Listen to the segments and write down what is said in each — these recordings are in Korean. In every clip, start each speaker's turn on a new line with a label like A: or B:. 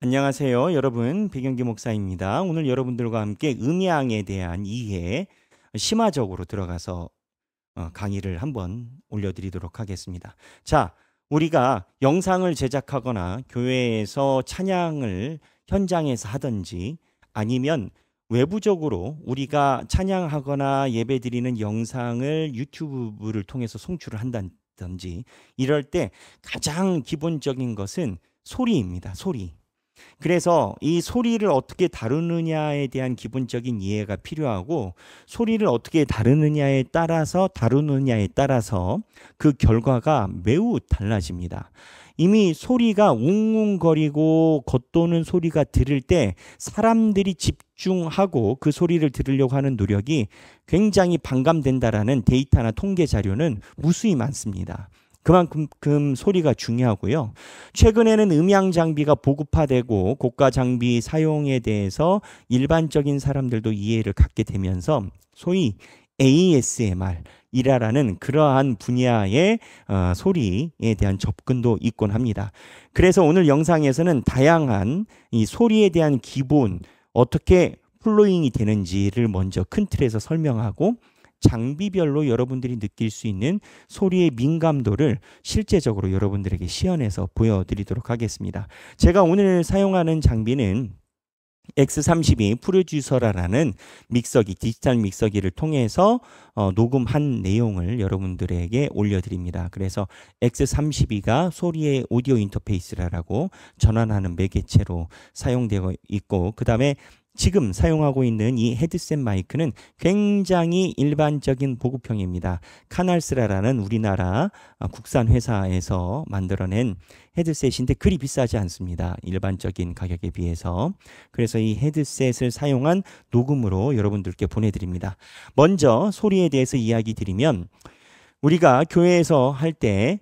A: 안녕하세요, 여러분. 백영기 목사입니다. 오늘 여러분들과 함께 음양에 대한 이해 심화적으로 들어가서 강의를 한번 올려드리도록 하겠습니다. 자, 우리가 영상을 제작하거나 교회에서 찬양을 현장에서 하든지 아니면 외부적으로 우리가 찬양하거나 예배드리는 영상을 유튜브를 통해서 송출을 한다든지 이럴 때 가장 기본적인 것은 소리입니다. 소리. 그래서 이 소리를 어떻게 다루느냐에 대한 기본적인 이해가 필요하고 소리를 어떻게 다루느냐에 따라서 그 결과가 매우 달라집니다. 이미 소리가 웅웅거리고 겉도는 소리가 들을 때 사람들이 집중하고 그 소리를 들으려고 하는 노력이 굉장히 반감된다라는 데이터나 통계 자료는 무수히 많습니다. 그만큼 소리가 중요하고요. 최근에는 음향 장비가 보급화되고 고가 장비 사용에 대해서 일반적인 사람들도 이해를 갖게 되면서 소위 ASMR이라는 그러한 분야의 소리에 대한 접근도 있곤 합니다. 그래서 오늘 영상에서는 다양한 이 소리에 대한 기본 어떻게 플로잉이 되는지를 먼저 큰 틀에서 설명하고 장비별로 여러분들이 느낄 수 있는 소리의 민감도를 실제적으로 여러분들에게 시연해서 보여드리도록 하겠습니다. 제가 오늘 사용하는 장비는 X32 프로듀서라는 믹서기, 디지털 믹서기를 통해서 녹음한 내용을 여러분들에게 올려드립니다. 그래서 X32가 소리의 오디오 인터페이스라고 전환하는 매개체로 사용되어 있고, 그 다음에 지금 사용하고 있는 이 헤드셋 마이크는 굉장히 일반적인 보급형입니다. 카날스라라는 우리나라 국산 회사에서 만들어낸 헤드셋인데 그리 비싸지 않습니다. 일반적인 가격에 비해서. 그래서 이 헤드셋을 사용한 녹음으로 여러분들께 보내드립니다. 먼저 소리에 대해서 이야기 드리면 우리가 교회에서 할 때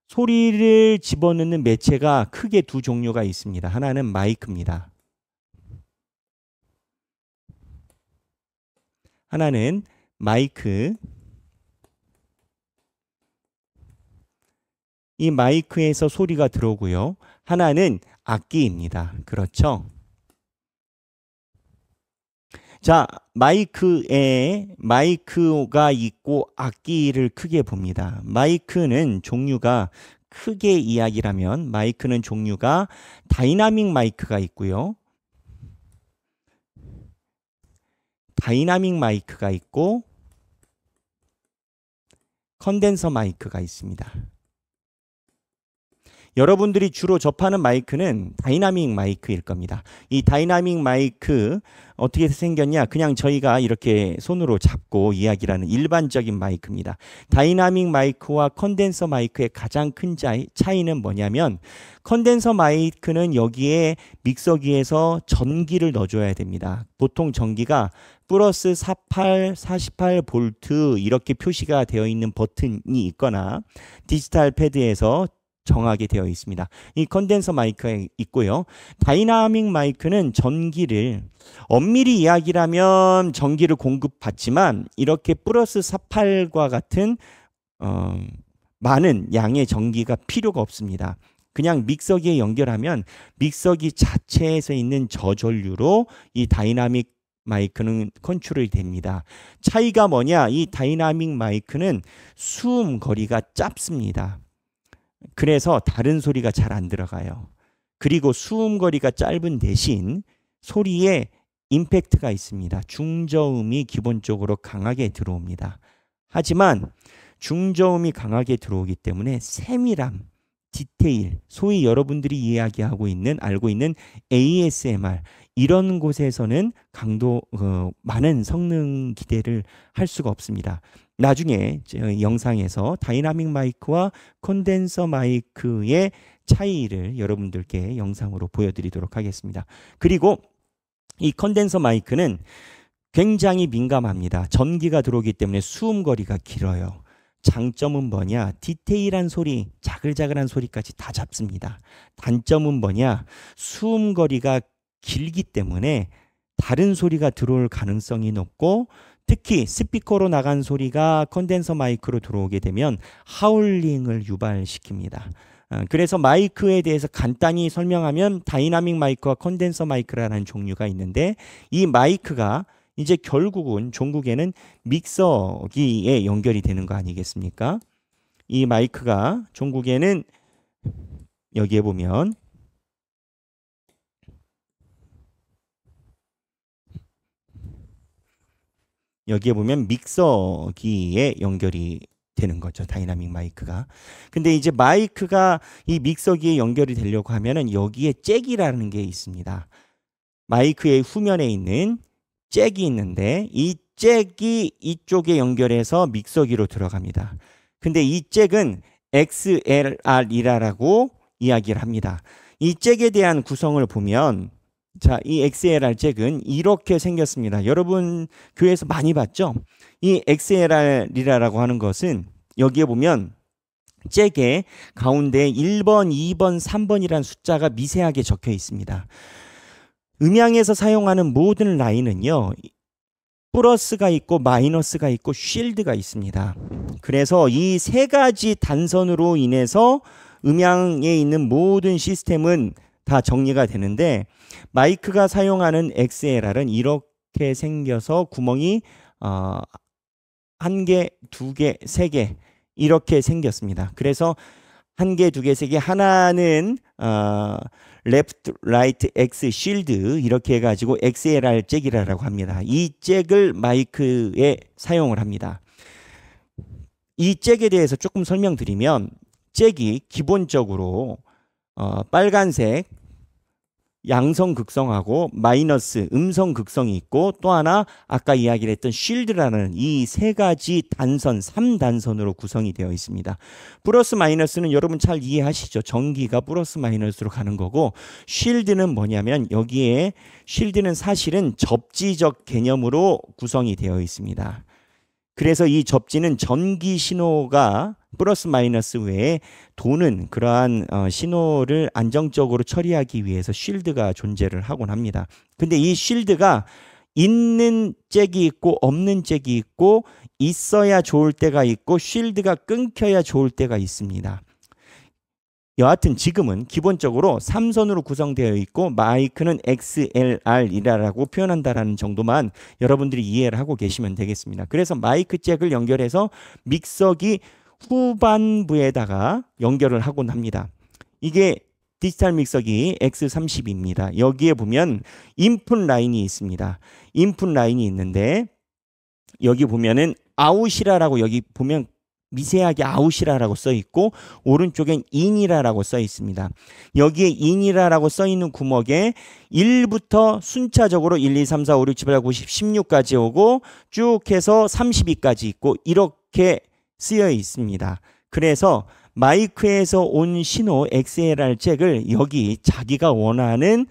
A: 소리를 집어넣는 매체가 크게 두 종류가 있습니다. 하나는 마이크입니다. 하나는 마이크. 이 마이크에서 소리가 들어오고요. 하나는 악기입니다. 그렇죠? 자, 마이크가 있고 악기를 크게 봅니다. 마이크는 종류가 크게 이야기라면 마이크는 종류가 다이나믹 마이크가 있고요. 다이나믹 마이크가 있고 컨덴서 마이크가 있습니다. 여러분들이 주로 접하는 마이크는 다이나믹 마이크일 겁니다. 이 다이나믹 마이크 어떻게 생겼냐? 그냥 저희가 이렇게 손으로 잡고 이야기라는 일반적인 마이크입니다. 다이나믹 마이크와 컨덴서 마이크의 가장 큰 차이는 뭐냐면 컨덴서 마이크는 여기에 믹서기에서 전기를 넣어줘야 됩니다. 보통 전기가 플러스 48V 이렇게 표시가 되어 있는 버튼이 있거나 디지털 패드에서 정하게 되어 있습니다. 이 컨덴서 마이크가 있고요. 다이나믹 마이크는 전기를 엄밀히 이야기라면 전기를 공급받지만 이렇게 플러스 48과 같은 많은 양의 전기가 필요가 없습니다. 그냥 믹서기에 연결하면 믹서기 자체에서 있는 저전류로 이 다이나믹 마이크는 컨트롤이 됩니다. 차이가 뭐냐? 이 다이나믹 마이크는 수음 거리가 짧습니다. 그래서 다른 소리가 잘 안 들어가요. 그리고 수음거리가 짧은 대신 소리에 임팩트가 있습니다. 중저음이 기본적으로 강하게 들어옵니다. 하지만 중저음이 강하게 들어오기 때문에 세밀함, 디테일, 소위 여러분들이 알고 있는 ASMR 이런 곳에서는 많은 성능 기대를 할 수가 없습니다. 나중에 영상에서 다이나믹 마이크와 컨덴서 마이크의 차이를 여러분들께 영상으로 보여드리도록 하겠습니다. 그리고 이 컨덴서 마이크는 굉장히 민감합니다. 전기가 들어오기 때문에 수음거리가 길어요. 장점은 뭐냐? 디테일한 소리, 자글자글한 소리까지 다 잡습니다. 단점은 뭐냐? 수음거리가 길기 때문에 다른 소리가 들어올 가능성이 높고 특히 스피커로 나간 소리가 컨덴서 마이크로 들어오게 되면 하울링을 유발시킵니다. 그래서 마이크에 대해서 간단히 설명하면 다이나믹 마이크와 컨덴서 마이크라는 종류가 있는데, 이 마이크가 이제 결국은 종국에는 믹서기에 연결이 되는 거 아니겠습니까? 이 마이크가 종국에는 여기에 보면 믹서기에 연결이 되는 거죠. 다이나믹 마이크가. 근데 이제 마이크가 이 믹서기에 연결이 되려고 하면은 여기에 잭이라는 게 있습니다. 마이크의 후면에 있는 잭이 있는데, 이 잭이 이쪽에 연결해서 믹서기로 들어갑니다. 근데 이 잭은 XLR이라고 이야기를 합니다. 이 잭에 대한 구성을 보면, 자, 이 XLR 잭은 이렇게 생겼습니다. 여러분 교회에서 많이 봤죠? 이 XLR이라고 하는 것은 여기에 보면 잭의 가운데 1번, 2번, 3번이라는 숫자가 미세하게 적혀 있습니다. 음향에서 사용하는 모든 라인은요, 플러스가 있고 마이너스가 있고 쉴드가 있습니다. 그래서 이 세 가지 단선으로 인해서 음향에 있는 모든 시스템은 다 정리가 되는데, 마이크가 사용하는 XLR은 이렇게 생겨서 구멍이 1개, 2개, 3개 이렇게 생겼습니다. 그래서 1개, 2개, 3개, 하나는 레프트, 라이트, X, 쉴드 이렇게 해가지고 XLR 잭이라고 합니다. 이 잭을 마이크에 사용을 합니다. 이 잭에 대해서 조금 설명드리면, 잭이 기본적으로 빨간색 양성 극성하고 마이너스 음성 극성이 있고, 또 하나 아까 이야기를 했던 쉴드라는 이 세 가지 단선 3단선으로 구성이 되어 있습니다. 플러스 마이너스는 여러분 잘 이해하시죠? 전기가 플러스 마이너스로 가는 거고, 쉴드는 뭐냐면 여기에 쉴드는 사실은 접지적 개념으로 구성이 되어 있습니다. 그래서 이 접지는 전기 신호가 플러스 마이너스 외에 도는 그러한 신호를 안정적으로 처리하기 위해서 쉴드가 존재를 하곤 합니다. 근데 이 쉴드가 있는 잭이 있고 없는 잭이 있고, 있어야 좋을 때가 있고 쉴드가 끊겨야 좋을 때가 있습니다. 여하튼 지금은 기본적으로 3선으로 구성되어 있고, 마이크는 XLR이라고 표현한다라는 정도만 여러분들이 이해를 하고 계시면 되겠습니다. 그래서 마이크 잭을 연결해서 믹서기 후반부에다가 연결을 하곤 합니다. 이게 디지털 믹서기 X30입니다. 여기에 보면 인풋 라인이 있습니다. 인풋 라인이 있는데, 여기 보면은 아웃이라고 여기 보면 미세하게 아웃이라고 써 있고, 오른쪽엔 인이라고 써 있습니다. 여기에 인이라고 써 있는 구멍에 1부터 순차적으로 1, 2, 3, 4, 5, 6, 7, 8, 9, 10, 16까지 오고 쭉 해서 32까지 있고 이렇게 쓰여 있습니다. 그래서 마이크에서 온 신호 XLR 잭을 여기 자기가 원하는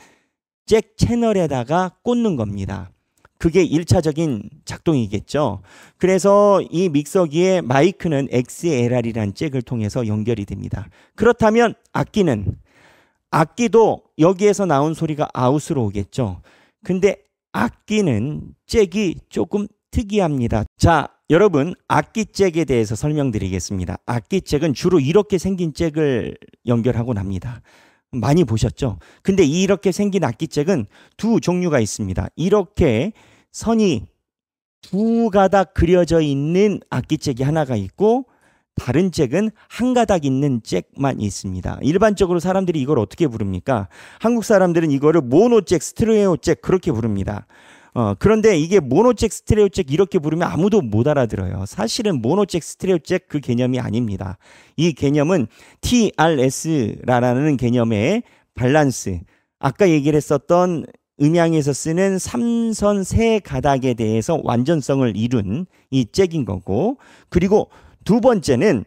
A: 잭 채널에다가 꽂는 겁니다. 그게 1차적인 작동이겠죠. 그래서 이 믹서기의 마이크는 XLR이라는 잭을 통해서 연결이 됩니다. 그렇다면 악기도 여기에서 나온 소리가 아웃으로 오겠죠. 근데 악기는 잭이 조금 특이합니다. 자, 여러분, 악기 잭에 대해서 설명드리겠습니다. 악기 잭은 주로 이렇게 생긴 잭을 연결하곤 합니다. 많이 보셨죠? 근데 이렇게 생긴 악기 잭은 두 종류가 있습니다. 이렇게 선이 두 가닥 그려져 있는 악기 잭이 하나가 있고, 다른 잭은 한 가닥 있는 잭만 있습니다. 일반적으로 사람들이 이걸 어떻게 부릅니까? 한국 사람들은 이거를 모노잭, 스테레오 잭 그렇게 부릅니다. 그런데 이게 모노잭, 스테레오 잭 이렇게 부르면 아무도 못 알아들어요. 사실은 모노잭, 스테레오 잭 그 개념이 아닙니다. 이 개념은 TRS라는 개념의 밸런스, 아까 얘기를 했었던 음향에서 쓰는 3선 세 가닥에 대해서 완전성을 이룬 이 잭인 거고, 그리고 두 번째는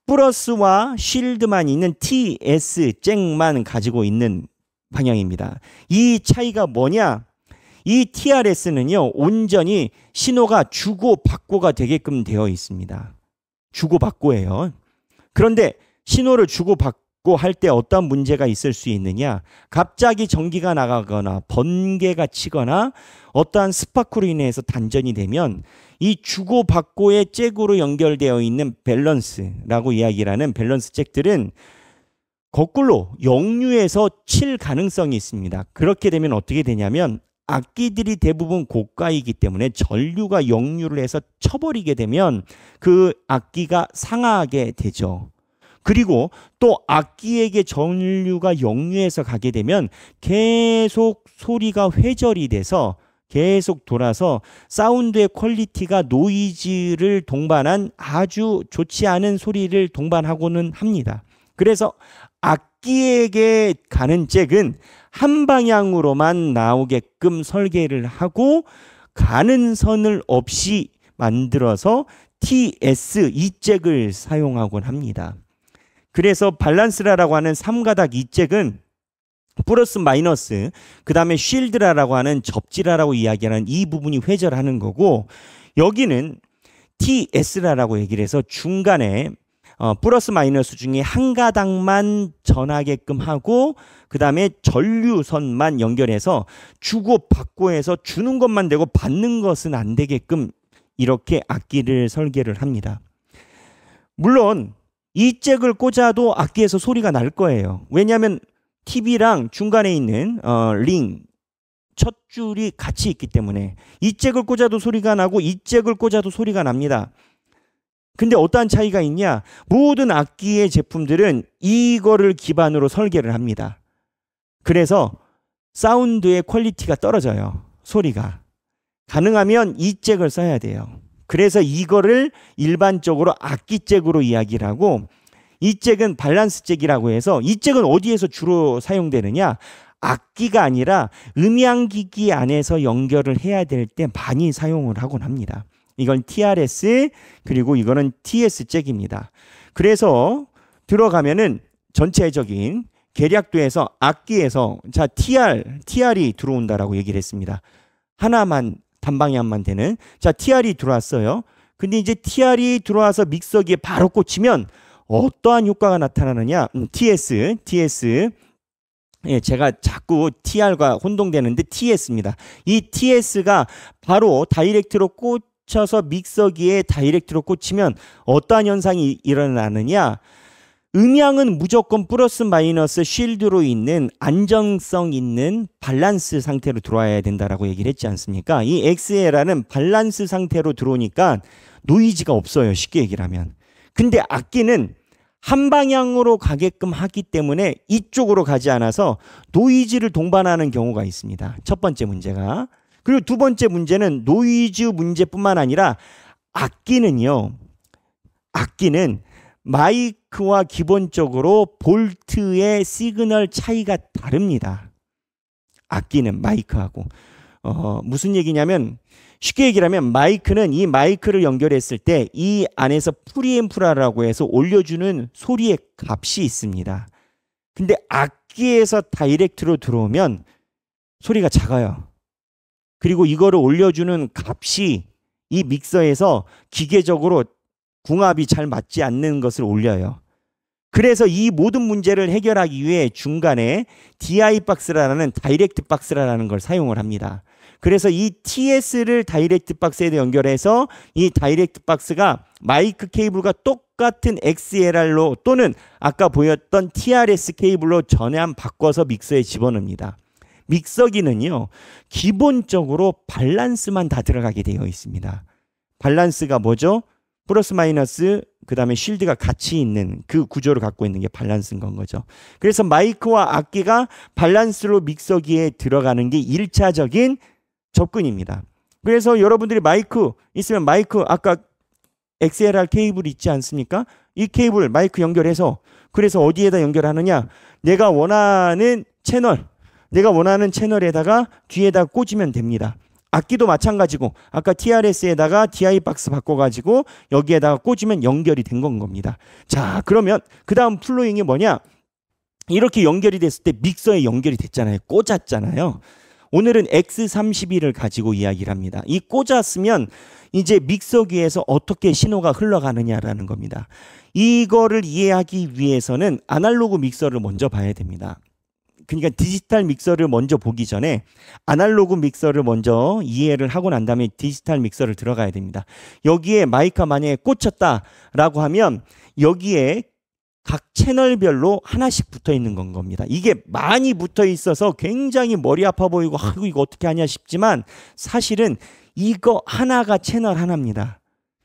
A: 플러스와 쉴드만 있는 TS 잭만 가지고 있는 방향입니다. 이 차이가 뭐냐? 이 TRS는요, 온전히 신호가 주고받고가 되게끔 되어 있습니다. 주고받고예요. 그런데 신호를 주고받고 있고 할 때 어떤 문제가 있을 수 있느냐? 갑자기 전기가 나가거나 번개가 치거나 어떠한 스파크로 인해서 단전이 되면 이 주고받고의 잭으로 연결되어 있는 밸런스라고 이야기를 하는 밸런스 잭들은 거꾸로 역류해서 칠 가능성이 있습니다. 그렇게 되면 어떻게 되냐면 악기들이 대부분 고가이기 때문에 전류가 역류를 해서 쳐버리게 되면 그 악기가 상하게 되죠. 그리고 또 악기에게 전류가 역류해서 가게 되면 계속 소리가 회절이 돼서 계속 돌아서 사운드의 퀄리티가 노이즈를 동반한 아주 좋지 않은 소리를 동반하고는 합니다. 그래서 악기에게 가는 잭은 한 방향으로만 나오게끔 설계를 하고 가는 선을 없이 만들어서 TS E잭을 사용하곤 합니다. 그래서 밸런스라라고 하는 3가닥 E잭은 플러스 마이너스, 그 다음에 쉴드라라고 하는 접지라라고 이야기하는 이 부분이 회절하는 거고, 여기는 TS라라고 얘기를 해서 중간에 플러스 마이너스 중에 한 가닥만 전하게끔 하고 그 다음에 전류선만 연결해서 주고받고 해서 주는 것만 되고 받는 것은 안 되게끔 이렇게 악기를 설계를 합니다. 물론 이 잭을 꽂아도 악기에서 소리가 날 거예요. 왜냐하면 TV랑 중간에 있는 링 첫 줄이 같이 있기 때문에 이 잭을 꽂아도 소리가 나고 이 잭을 꽂아도 소리가 납니다. 근데 어떠한 차이가 있냐? 모든 악기의 제품들은 이거를 기반으로 설계를 합니다. 그래서 사운드의 퀄리티가 떨어져요. 소리가. 가능하면 이 잭을 써야 돼요. 그래서 이거를 일반적으로 악기 잭으로 이야기를 하고, 이 잭은 밸런스 잭이라고 해서 이 잭은 어디에서 주로 사용되느냐? 악기가 아니라 음향기기 안에서 연결을 해야 될 때 많이 사용을 하곤 합니다. 이건 TRS, 그리고 이거는 TS 잭입니다. 그래서 들어가면은 전체적인 계략도에서 악기에서 자 TR이 들어온다라고 얘기를 했습니다. 하나만 단방향만 되는 자 TR이 들어왔어요. 근데 이제 TR이 들어와서 믹서기에 바로 꽂히면 어떠한 효과가 나타나느냐? TS 예, 제가 자꾸 TR과 혼동되는데 TS입니다. 이 TS가 바로 다이렉트로 꽂혀서 믹서기에 다이렉트로 꽂히면 어떠한 현상이 일어나느냐? 음향은 무조건 플러스 마이너스 쉴드로 있는 안정성 있는 밸런스 상태로 들어와야 된다라고 얘기를 했지 않습니까? 이 XLR은 밸런스 상태로 들어오니까 노이즈가 없어요. 쉽게 얘기를 하면. 근데 악기는 한 방향으로 가게끔 하기 때문에 이쪽으로 가지 않아서 노이즈를 동반하는 경우가 있습니다. 첫 번째 문제가. 그리고 두 번째 문제는 노이즈 문제뿐만 아니라 악기는 마이크와 기본적으로 볼트의 시그널 차이가 다릅니다. 악기는 마이크하고 무슨 얘기냐면 쉽게 얘기를 하면 마이크는 이 마이크를 연결했을 때 이 안에서 프리앰프라고 해서 올려주는 소리의 값이 있습니다. 근데 악기에서 다이렉트로 들어오면 소리가 작아요. 그리고 이거를 올려주는 값이 이 믹서에서 기계적으로 궁합이 잘 맞지 않는 것을 올려요. 그래서 이 모든 문제를 해결하기 위해 중간에 DI 박스라는 다이렉트 박스라는 걸 사용을 합니다. 그래서 이 TS를 다이렉트 박스에 연결해서 이 다이렉트 박스가 마이크 케이블과 똑같은 XLR로 또는 아까 보였던 TRS 케이블로 전향 바꿔서 믹서에 집어넣습니다. 믹서기는요, 기본적으로 밸런스만 다 들어가게 되어 있습니다. 밸런스가 뭐죠? 플러스 마이너스 그 다음에 쉴드가 같이 있는 그 구조를 갖고 있는 게 밸런스인 건 거죠. 그래서 마이크와 악기가 밸런스로 믹서기에 들어가는 게 1차적인 접근입니다. 그래서 여러분들이 마이크 있으면 마이크 아까 XLR 케이블 있지 않습니까? 이 케이블 마이크 연결해서 그래서 어디에다 연결하느냐? 내가 원하는 채널에다가 뒤에다 꽂으면 됩니다. 악기도 마찬가지고 아까 TRS에다가 DI 박스 바꿔가지고 여기에다가 꽂으면 연결이 된 건 겁니다. 자, 그러면 그 다음 플로잉이 뭐냐? 이렇게 연결이 됐을 때 믹서에 연결이 됐잖아요. 꽂았잖아요. 오늘은 X32를 가지고 이야기를 합니다. 이 꽂았으면 이제 믹서기에서 어떻게 신호가 흘러가느냐라는 겁니다. 이거를 이해하기 위해서는 아날로그 믹서를 먼저 봐야 됩니다. 그러니까 디지털 믹서를 먼저 보기 전에 아날로그 믹서를 먼저 이해를 하고 난 다음에 디지털 믹서를 들어가야 됩니다. 여기에 마이크가 만약에 꽂혔다라고 하면 여기에 각 채널별로 하나씩 붙어 있는 건 겁니다. 이게 많이 붙어 있어서 굉장히 머리 아파 보이고 아이고 이거 어떻게 하냐 싶지만 사실은 이거 하나가 채널 하나입니다.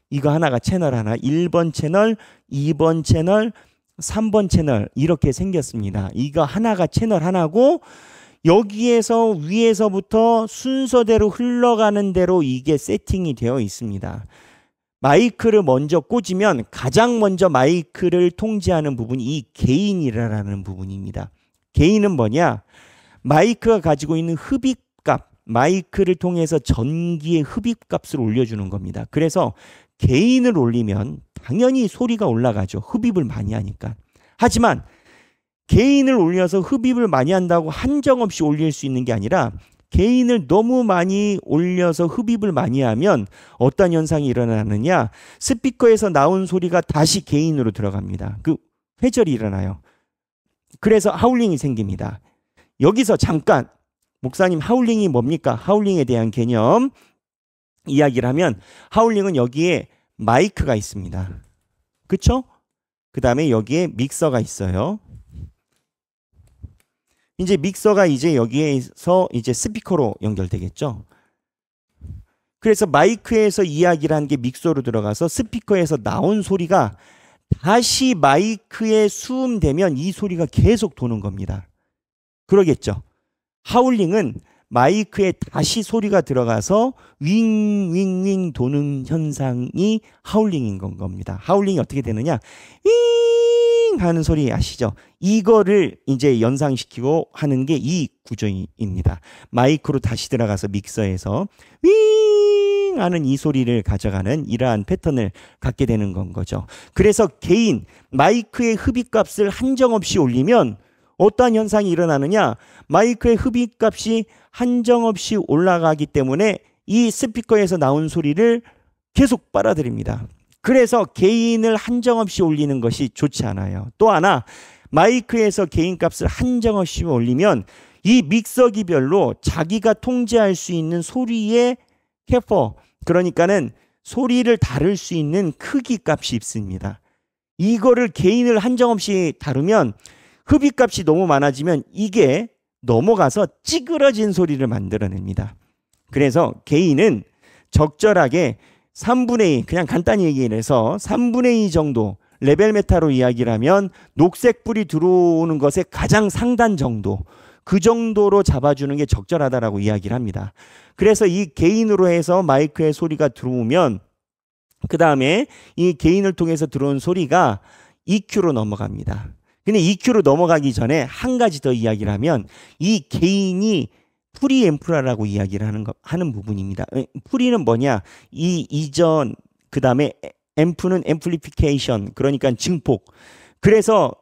A: 이거 하나가 채널 하나. 1번 채널, 2번 채널, 3번 채널 이렇게 생겼습니다. 이거 하나가 채널 하나고 여기에서 위에서부터 순서대로 흘러가는 대로 이게 세팅이 되어 있습니다. 마이크를 먼저 꽂으면 가장 먼저 마이크를 통제하는 부분이 이 게인이라는 부분입니다. 게인은 뭐냐? 마이크가 가지고 있는 흡입값, 마이크를 통해서 전기의 흡입값을 올려주는 겁니다. 그래서 게인을 올리면 당연히 소리가 올라가죠. 흡입을 많이 하니까. 하지만 게인을 올려서 흡입을 많이 한다고 한정없이 올릴 수 있는 게 아니라 게인을 너무 많이 올려서 흡입을 많이 하면 어떤 현상이 일어나느냐? 스피커에서 나온 소리가 다시 게인으로 들어갑니다. 그 회절이 일어나요. 그래서 하울링이 생깁니다. 여기서 잠깐 목사님 하울링이 뭡니까? 하울링에 대한 개념 이야기를 하면 하울링은 여기에 마이크가 있습니다. 그쵸? 그 다음에 여기에 믹서가 있어요. 이제 믹서가 이제 여기에서 이제 스피커로 연결되겠죠. 그래서 마이크에서 이야기를 한 게 믹서로 들어가서 스피커에서 나온 소리가 다시 마이크에 수음되면 이 소리가 계속 도는 겁니다. 그러겠죠. 하울링은 마이크에 다시 소리가 들어가서 윙윙윙 도는 현상이 하울링인 겁니다. 하울링이 어떻게 되느냐? 윙 하는 소리 아시죠? 이거를 이제 연상시키고 하는 게 이 구조입니다. 마이크로 다시 들어가서 믹서에서 윙 하는 이 소리를 가져가는 이러한 패턴을 갖게 되는 건 거죠. 그래서 개인 마이크의 흡입값을 한정없이 올리면 어떠한 현상이 일어나느냐? 마이크의 흡입값이 한정없이 올라가기 때문에 이 스피커에서 나온 소리를 계속 빨아들입니다. 그래서 게인을 한정없이 올리는 것이 좋지 않아요. 또 하나 마이크에서 게인 값을 한정없이 올리면 이 믹서기별로 자기가 통제할 수 있는 소리의 캐퍼, 그러니까는 소리를 다룰 수 있는 크기 값이 있습니다. 이거를 게인을 한정없이 다루면 흡입값이 너무 많아지면 이게 넘어가서 찌그러진 소리를 만들어냅니다. 그래서 게인은 적절하게 3분의 2, 그냥 간단히 얘기를 해서 3분의 2 정도 레벨 메타로 이야기를 하면 녹색불이 들어오는 것의 가장 상단 정도, 그 정도로 잡아주는 게 적절하다라고 이야기를 합니다. 그래서 이 게인으로 해서 마이크에 소리가 들어오면 그 다음에 이 게인을 통해서 들어온 소리가 EQ로 넘어갑니다. 근데 EQ로 넘어가기 전에 한 가지 더 이야기를 하면 이 게인이 프리앰프라고 이야기를 하는 부분입니다. 프리는 뭐냐? 이 이전, 그 다음에 앰프는 앰플리피케이션, 그러니까 증폭. 그래서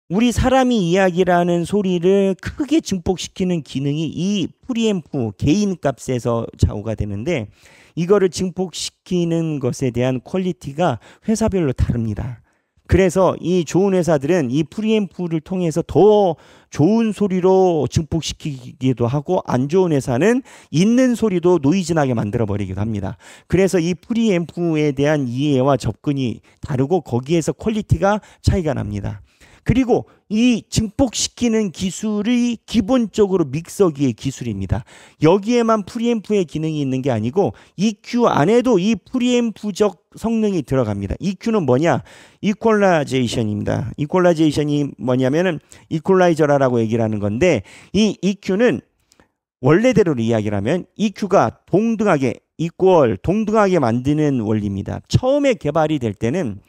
A: 우리 사람이 이야기를 하는 소리를 크게 증폭시키는 기능이 이 프리앰프 게인 값에서 좌우가 되는데 이거를 증폭시키는 것에 대한 퀄리티가 회사별로 다릅니다. 그래서 이 좋은 회사들은 이 프리앰프를 통해서 더 좋은 소리로 증폭시키기도 하고 안 좋은 회사는 있는 소리도 노이즈나게 만들어 버리기도 합니다. 그래서 이 프리앰프에 대한 이해와 접근이 다르고 거기에서 퀄리티가 차이가 납니다. 그리고 이 증폭시키는 기술이 기본적으로 믹서기의 기술입니다. 여기에만 프리앰프의 기능이 있는 게 아니고 EQ 안에도 이 프리앰프적 성능이 들어갑니다. EQ는 뭐냐? 이퀄라이제이션입니다. 이퀄라이제이션이 뭐냐면은 이퀄라이저라고 얘기를 하는 건데 이 EQ는 원래대로 이야기를 하면 EQ가 동등하게 동등하게 만드는 원리입니다. 처음에 개발이 될 때는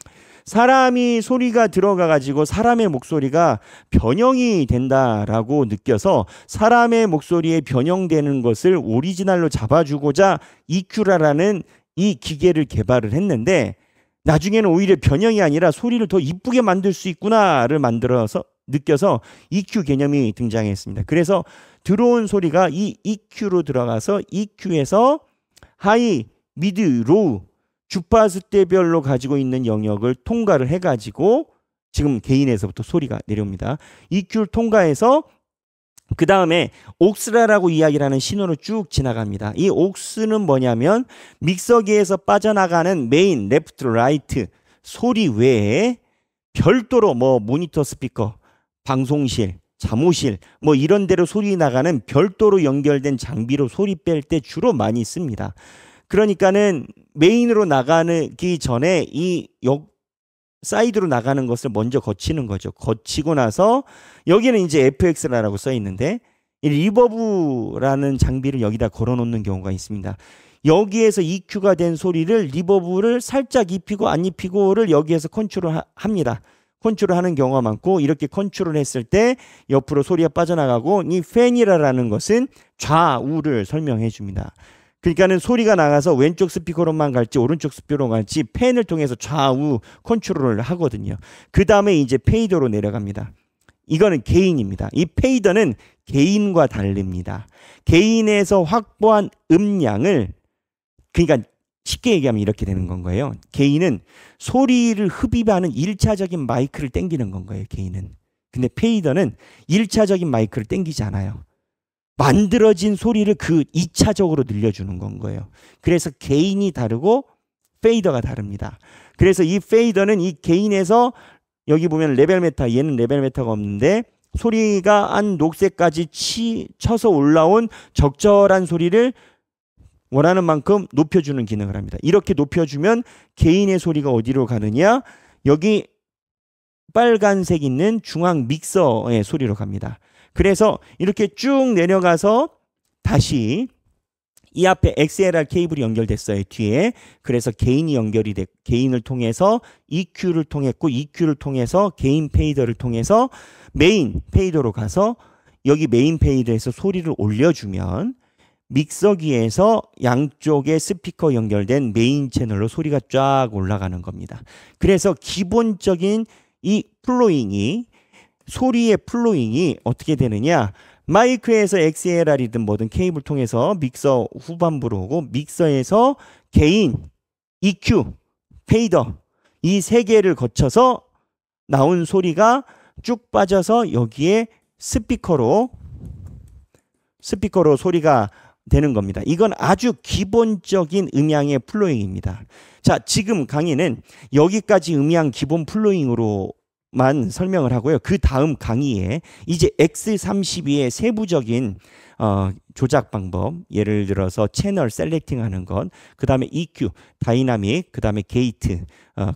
A: 사람이 소리가 들어가 가지고 사람의 목소리가 변형이 된다라고 느껴서 사람의 목소리에 변형되는 것을 오리지널로 잡아주고자 EQ라는 이 기계를 개발을 했는데 나중에는 오히려 변형이 아니라 소리를 더 이쁘게 만들 수 있구나를 만들어서 느껴서 EQ 개념이 등장했습니다. 그래서 들어온 소리가 이 EQ로 들어가서 EQ에서 하이, 미드, 로우 주파수대별로 가지고 있는 영역을 통과를 해가지고 지금 개인에서부터 소리가 내려옵니다. EQ를 통과해서 그 다음에 옥스라라고 이야기를 하는 신호로 쭉 지나갑니다. 이 옥스는 뭐냐면 믹서기에서 빠져나가는 메인, 레프트, 라이트 소리 외에 별도로 뭐 모니터 스피커, 방송실, 잠옷실 뭐 이런 데로 소리 나가는 별도로 연결된 장비로 소리 뺄 때 주로 많이 씁니다. 그러니까는 메인으로 나가기 전에 이 사이드로 나가는 것을 먼저 거치는 거죠. 거치고 나서 여기는 이제 FX라고 써 있는데 이 리버브라는 장비를 여기다 걸어 놓는 경우가 있습니다. 여기에서 EQ가 된 소리를 리버브를 살짝 입히고 안 입히고를 여기에서 컨트롤 합니다. 컨트롤하는 경우가 많고 이렇게 컨트롤 했을 때 옆으로 소리가 빠져나가고 이 팬이라는 것은 좌우를 설명해 줍니다. 그러니까는 소리가 나가서 왼쪽 스피커로만 갈지 오른쪽 스피커로 갈지 팬을 통해서 좌우 컨트롤을 하거든요. 그 다음에 이제 페이더로 내려갑니다. 이거는 게인입니다. 이 페이더는 게인과 다릅니다. 게인에서 확보한 음량을 그러니까 쉽게 얘기하면 이렇게 되는 건 거예요. 게인은 소리를 흡입하는 1차적인 마이크를 당기는 건 거예요. 게인은. 근데 페이더는 1차적인 마이크를 당기지 않아요. 만들어진 소리를 그 2차적으로 늘려주는 건 거예요. 그래서 게인이 다르고 페이더가 다릅니다. 그래서 이 페이더는 이 게인에서 여기 보면 레벨 메타, 얘는 레벨 메타가 없는데 소리가 한 녹색까지 쳐서 올라온 적절한 소리를 원하는 만큼 높여주는 기능을 합니다. 이렇게 높여주면 게인의 소리가 어디로 가느냐? 여기 빨간색 있는 중앙 믹서의 소리로 갑니다. 그래서 이렇게 쭉 내려가서 다시 이 앞에 XLR 케이블이 연결됐어요. 뒤에. 그래서 게인이 연결이 됐고 게인을 통해서 EQ를 통했고 EQ를 통해서 게인 페이더를 통해서 메인 페이더로 가서 여기 메인 페이더에서 소리를 올려주면 믹서기에서 양쪽에 스피커 연결된 메인 채널로 소리가 쫙 올라가는 겁니다. 그래서 기본적인 이 플로잉이 소리의 플로잉이 어떻게 되느냐? 마이크에서 XLR이든 뭐든 케이블 통해서 믹서 후반부로 오고 믹서에서 게인, EQ, 페이더 이 세 개를 거쳐서 나온 소리가 쭉 빠져서 여기에 스피커로 소리가 되는 겁니다. 이건 아주 기본적인 음향의 플로잉입니다. 자, 지금 강의는 여기까지 음향 기본 플로잉으로 만 설명을 하고요. 그 다음 강의에 이제 X32의 세부적인 조작 방법, 예를 들어서 채널 셀렉팅하는 것, 그 다음에 EQ, 다이나믹, 그 다음에 게이트,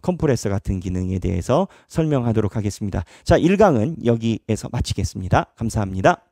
A: 컴프레서 같은 기능에 대해서 설명하도록 하겠습니다. 자, 1강은 여기에서 마치겠습니다. 감사합니다.